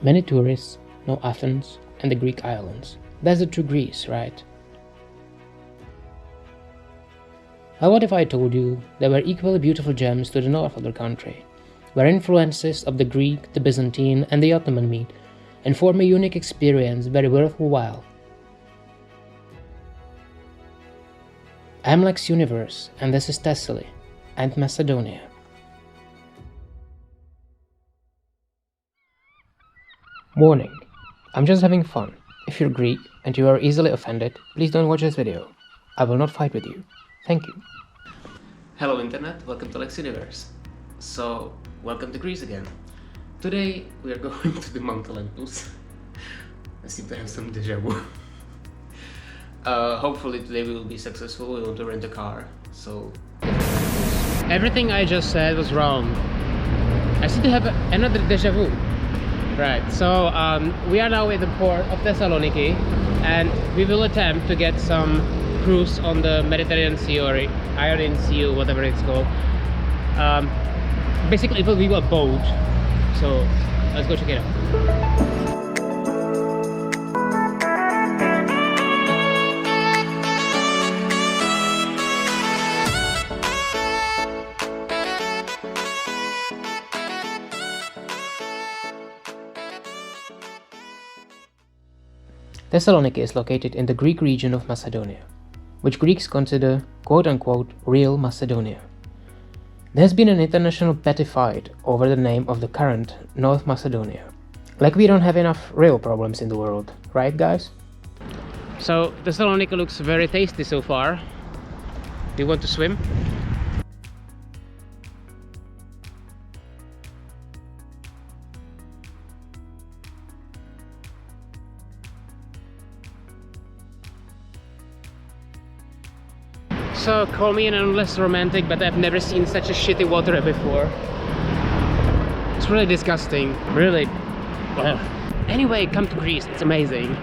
Many tourists know Athens and the Greek islands. That's the true Greece, right? How what if I told you there were equally beautiful gems to the north of the country, where influences of the Greek, the Byzantine, and the Ottoman meet, and form a unique experience very worthwhile? I'm Lex Universe, and this is Thessaly and Macedonia. Warning, I'm just having fun. If you're Greek and you are easily offended, please don't watch this video. I will not fight with you. Thank you. Hello Internet, welcome to Lex Universe. So, welcome to Greece again. Today we are going to the Mount Olympus. I seem to have some deja vu. Hopefully today we will be successful. We want to rent a car, so... Everything I just said was wrong. I seem to have another deja vu. Right, so we are now in the port of Thessaloniki and we will attempt to get some cruise on the Mediterranean Sea or Ionian Sea or whatever it's called. Basically it will be a boat, so let's go check it out. Thessaloniki is located in the Greek region of Macedonia, which Greeks consider quote-unquote real Macedonia. There has been an international petty fight over the name of the current North Macedonia. Like we don't have enough real problems in the world, right guys? So Thessaloniki looks very tasty so far. Do you want to swim? So call me an endless romantic, but I've never seen such a shitty water before. It's really disgusting, really. Well, anyway, come to Greece, it's amazing.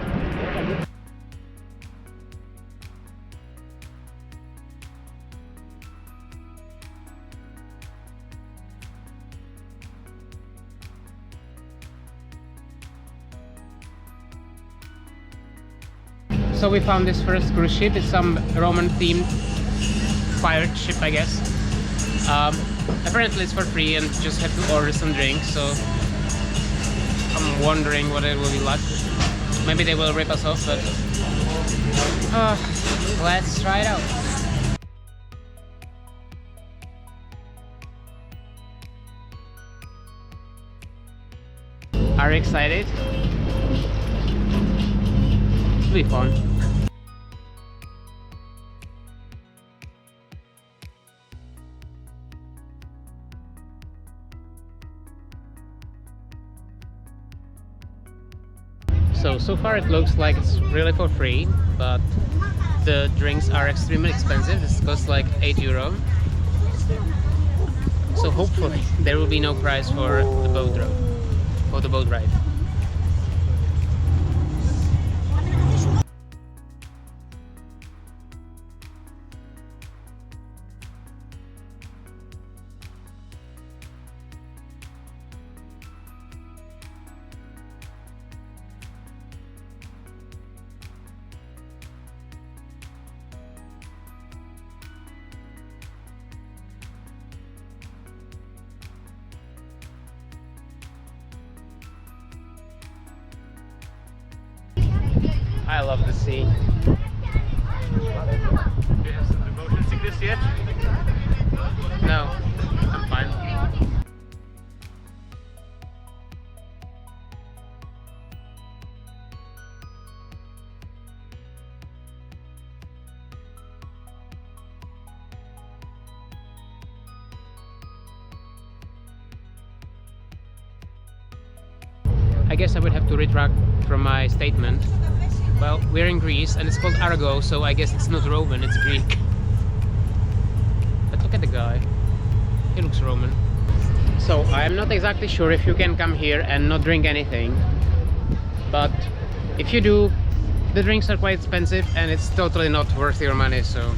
So we found this first cruise ship. It's some Roman themed pirate ship, I guess. Apparently it's for free and just have to order some drinks, so I'm wondering what it will be like. Maybe they will rip us off, but let's try it out. Are you excited? It'll be fun. So far it looks like it's really for free, but the drinks are extremely expensive. This costs like €8. So hopefully there will be no price for the boat ride. I love the sea. Do you have some motion sickness yet? No, I'm fine. I guess I would have to retract from my statement. Well, we're in Greece and it's called Argo, so I guess it's not Roman, it's Greek. But look at the guy. He looks Roman. So I'm not exactly sure if you can come here and not drink anything. But if you do, the drinks are quite expensive and it's totally not worth your money, so...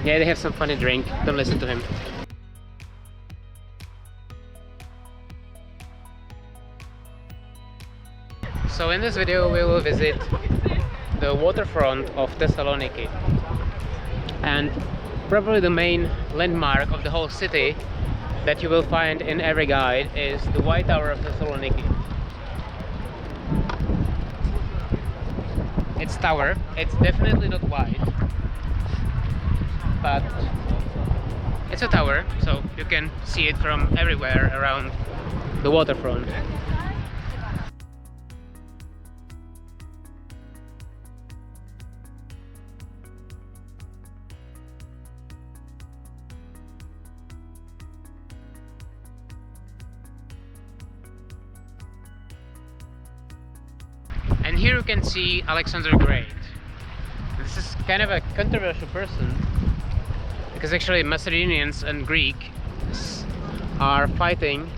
Yeah, they have some funny drink. Don't listen to him. So in this video we will visit the waterfront of Thessaloniki, and probably the main landmark of the whole city that you will find in every guide is the White Tower of Thessaloniki. It's tower, it's definitely not white, but it's a tower, so you can see it from everywhere around the waterfront. And here you can see Alexander the Great. This is kind of a controversial person, because actually Macedonians and Greeks are fighting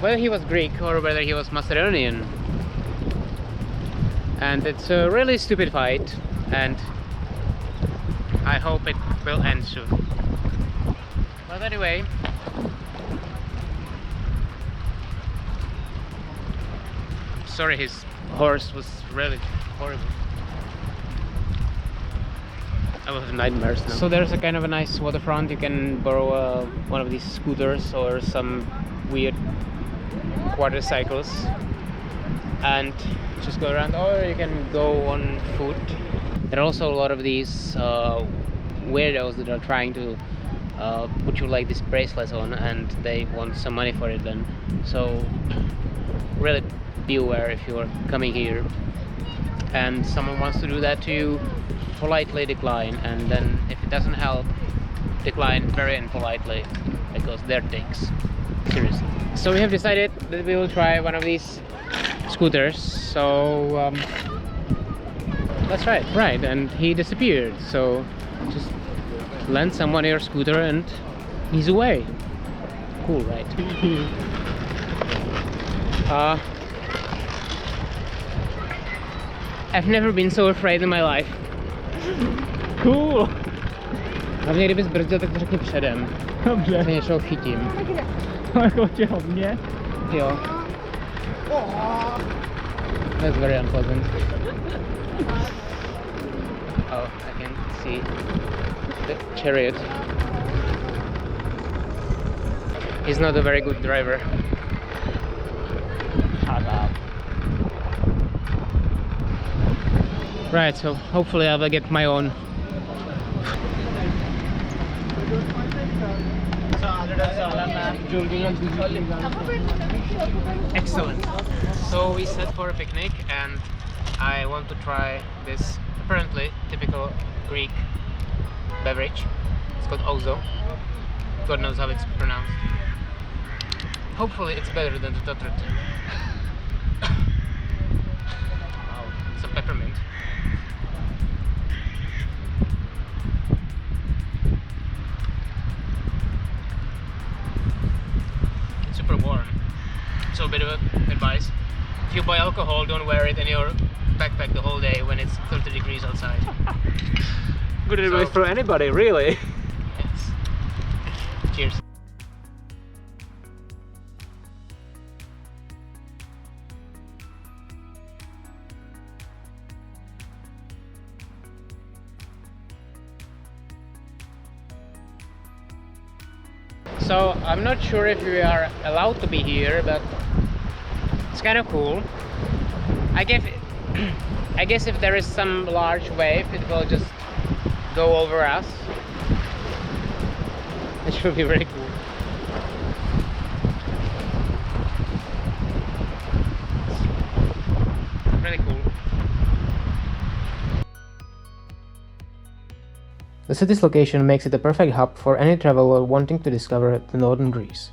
whether he was Greek or whether he was Macedonian. And it's a really stupid fight, and I hope it will end soon. But anyway, sorry, his horse was really horrible. I will have nightmares now. So there's a kind of a nice waterfront. You can borrow one of these scooters or some weird quadricycles and just go around, or you can go on foot. There are also a lot of these weirdos that are trying to put you like this bracelets on, and they want some money for it then. So really beware if you are coming here and someone wants to do that to you. Politely decline, and then if it doesn't help, decline very impolitely, because they're dicks. Seriously. So we have decided that we will try one of these scooters, so let's try it. Right, and he disappeared, so just lend someone your scooter and he's away. Cool, right? I've never been so afraid in my life. Cool! Hlavně kdyby zbrzdil, tak to řekni předem. Dobře. Se něčeho chytím. Jako tě hodně. Jo. That's very unpleasant. Oh, I can see the chariot. He's not a very good driver. Shut up. Right, so hopefully I will get my own. Excellent. So we set for a picnic, and I want to try this apparently typical Greek beverage. It's called ouzo. God knows how it's pronounced. Hopefully it's better than the totrat. Wow, some peppermint. Super warm. So a bit of advice: if you buy alcohol, don't wear it in your backpack the whole day when it's 30 degrees outside. Good advice for anybody, really. Yes. Cheers. So I'm not sure if we are allowed to be here, but it's kind of cool. I guess if there is some large wave, it will just go over us. It should be very cool. It's really cool. The city's location makes it a perfect hub for any traveler wanting to discover the northern Greece.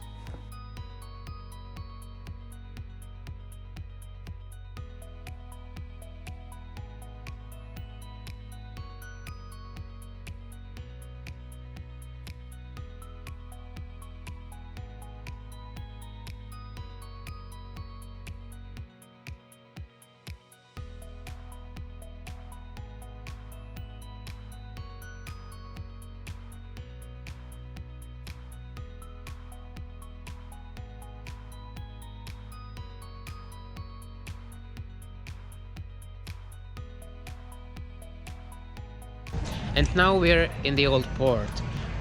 And now we're in the old port,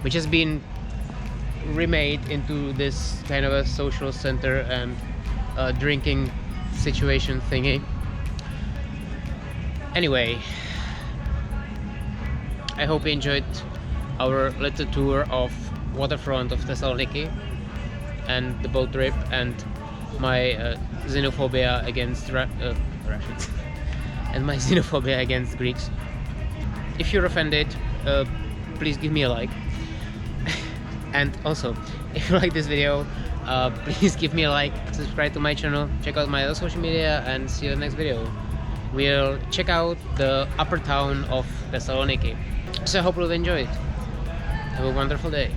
which has been remade into this kind of a social center and drinking situation thingy. Anyway, I hope you enjoyed our little tour of Waterfront of Thessaloniki and the boat trip and my xenophobia against Russians and my xenophobia against Greeks. If you're offended, please give me a like. And also, if you like this video, please give me a like, subscribe to my channel, check out my other social media, and see you in the next video. We'll check out the upper town of Thessaloniki. So I hope you'll enjoy it. Have a wonderful day.